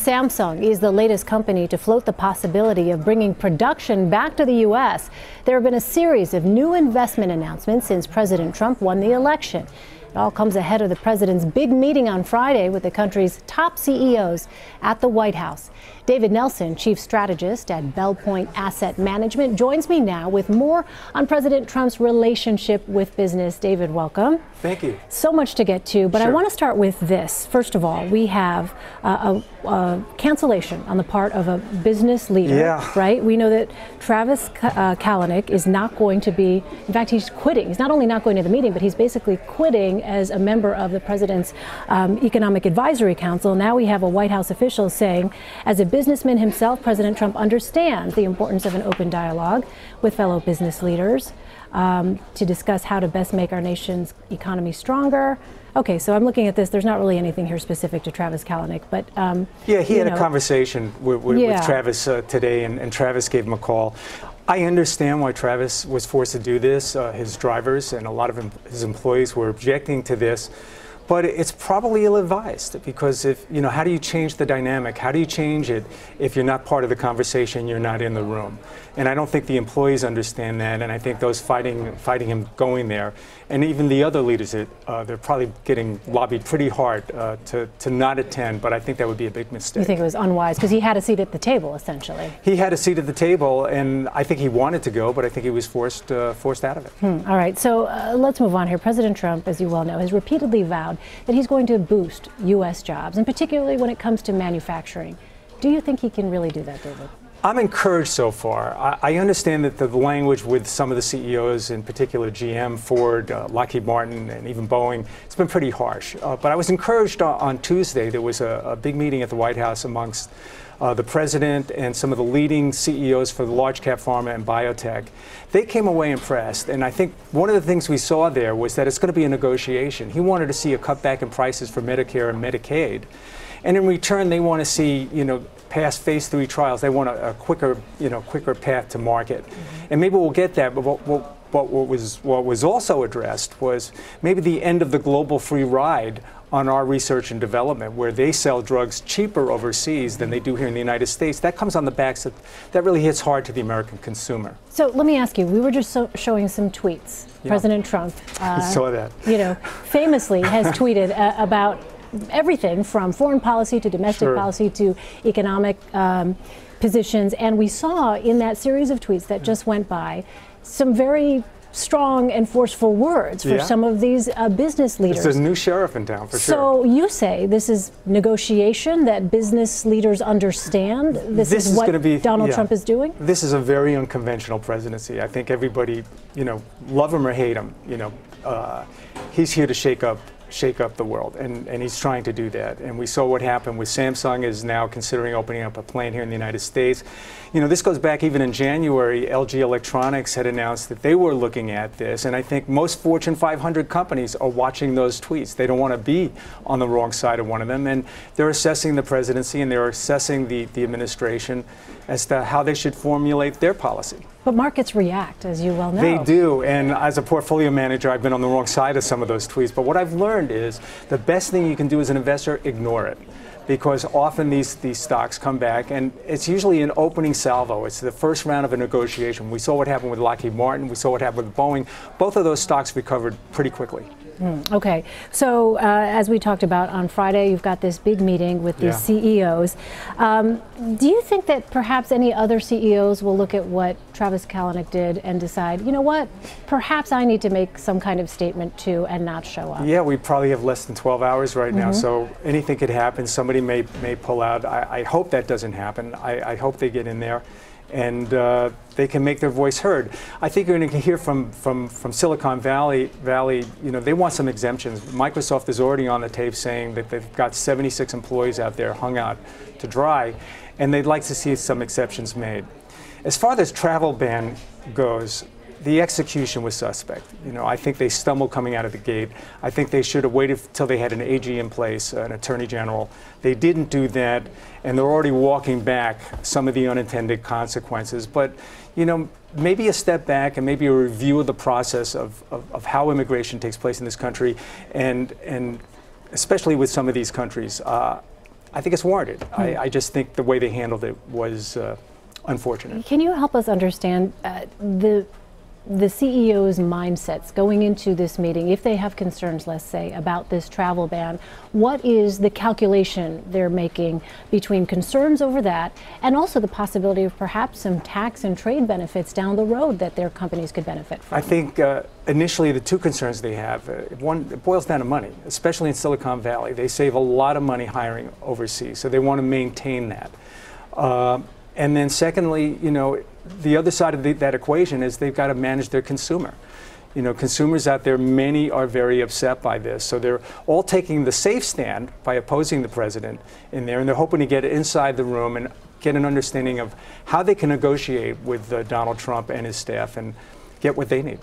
Samsung is the latest company to float the possibility of bringing production back to the U.S. There have been a series of new investment announcements since President Trump won the election. It all comes ahead of the president's big meeting on Friday with the country's top CEOs at the White House. David Nelson, chief strategist at Belpointe Asset Management, joins me now with more on President Trump's relationship with business. David, welcome. Thank you. So much to get to, but Sure. I want to start with this. First of all, we have a cancellation on the part of a business leader, right? We know that Travis Kalanick is not going to be, in fact, he's quitting. He's not only not going to the meeting, but he's basically quitting as a member of the president's Economic Advisory Council. Now we have a White House official saying, as a businessman himself, President Trump understands the importance of an open dialogue with fellow business leaders to discuss how to best make our nation's economy stronger. Okay, so I'm looking at this. There's not really anything here specific to Travis Kalanick, but yeah, he had a conversation with Travis today, and Travis gave him a call. I understand why Travis was forced to do this. His drivers and a lot of his employees were objecting to this. But it's probably ill-advised, because how do you change the dynamic? How do you change it if you're not part of the conversation, you're not in the room? And I don't think the employees understand that, and I think those fighting him going there, and even the other leaders, they're probably getting lobbied pretty hard to not attend, but I think that would be a big mistake. You think it was unwise, because he had a seat at the table, essentially? He had a seat at the table, and I think he wanted to go, but I think he was forced out of it. All right, so let's move on here. President Trump, as you well know, has repeatedly vowed that he's going to boost U.S. jobs, and particularly when it comes to manufacturing. Do you think he can really do that, David? I'm encouraged so far. I understand that the language with some of the CEOs, in particular GM, Ford, Lockheed Martin, and even Boeing, it's been pretty harsh. But I was encouraged on Tuesday. There was a big meeting at the White House amongst the president and some of the leading CEOs for the large cap pharma and biotech. They came away impressed, and I think one of the things we saw there was that it's going to be a negotiation. He wanted to see a cutback in prices for Medicare and Medicaid, and in return they want to see, past phase 3 trials. They want a quicker path to market, and maybe we'll get that. But what was also addressed was maybe the end of the global free ride on our research and development, where they sell drugs cheaper overseas than they do here in the United States. That comes on the backs that really hits hard to the American consumer. So let me ask you, we were just showing some tweets. Yeah. President Trump, saw that. Famously has tweeted about everything from foreign policy to domestic policy to economic positions. And we saw in that series of tweets that just went by some very strong and forceful words for some of these business leaders. There's a new sheriff in town, for sure. So you say this is negotiation, that business leaders understand this is what Donald Trump is doing? This is a very unconventional presidency. I think everybody, love him or hate him, he's here to shake up the world, and he's trying to do that. And we saw what happened with Samsung is now considering opening up a plant here in the United States. This goes back even in January. LG Electronics had announced that they were looking at this, and I think most Fortune 500 companies are watching those tweets. They don't want to be on the wrong side of one of them, and they're assessing the presidency and they're assessing the administration as to how they should formulate their policy. But markets react, as you well know. They do, and as a portfolio manager, I've been on the wrong side of some of those tweets. But what I've learned is the best thing you can do as an investor, ignore it. Because often these stocks come back, and it's usually an opening salvo. It's the first round of a negotiation. We saw what happened with Lockheed Martin. We saw what happened with Boeing. Both of those stocks recovered pretty quickly. Okay, so as we talked about on Friday, you've got this big meeting with the CEOs. Do you think that perhaps any other CEOs will look at what Travis Kalanick did and decide, you know what, perhaps I need to make some kind of statement too and not show up? Yeah, we probably have less than 12 hours right now, so anything could happen. Somebody may pull out. I hope that doesn't happen. I hope they get in there and they can make their voice heard. I think you're going to hear from Silicon Valley. They want some exemptions. Microsoft is already on the tape saying that they've got 76 employees out there hung out to dry, and they'd like to see some exceptions made. As far as travel ban goes, the execution was suspect. I think they stumbled coming out of the gate. I think they should have waited till they had an AG in place, an attorney general. They didn't do that, and they're already walking back some of the unintended consequences. But, maybe a step back and maybe a review of the process of how immigration takes place in this country, and especially with some of these countries. I think it's warranted. I just think the way they handled it was unfortunate. Can you help us understand the CEO's mindsets going into this meeting, if they have concerns, let's say, about this travel ban? What is the calculation they're making between concerns over that and also the possibility of perhaps some tax and trade benefits down the road that their companies could benefit from? I think initially the two concerns they have, one, it boils down to money, especially in Silicon Valley. They save a lot of money hiring overseas, so they want to maintain that. And then secondly, you know, the other side of that equation is they've got to manage their consumer. You know, consumers out there, many are very upset by this. So they're all taking the safe stand by opposing the president in there, and they're hoping to get inside the room and get an understanding of how they can negotiate with Donald Trump and his staff and get what they need.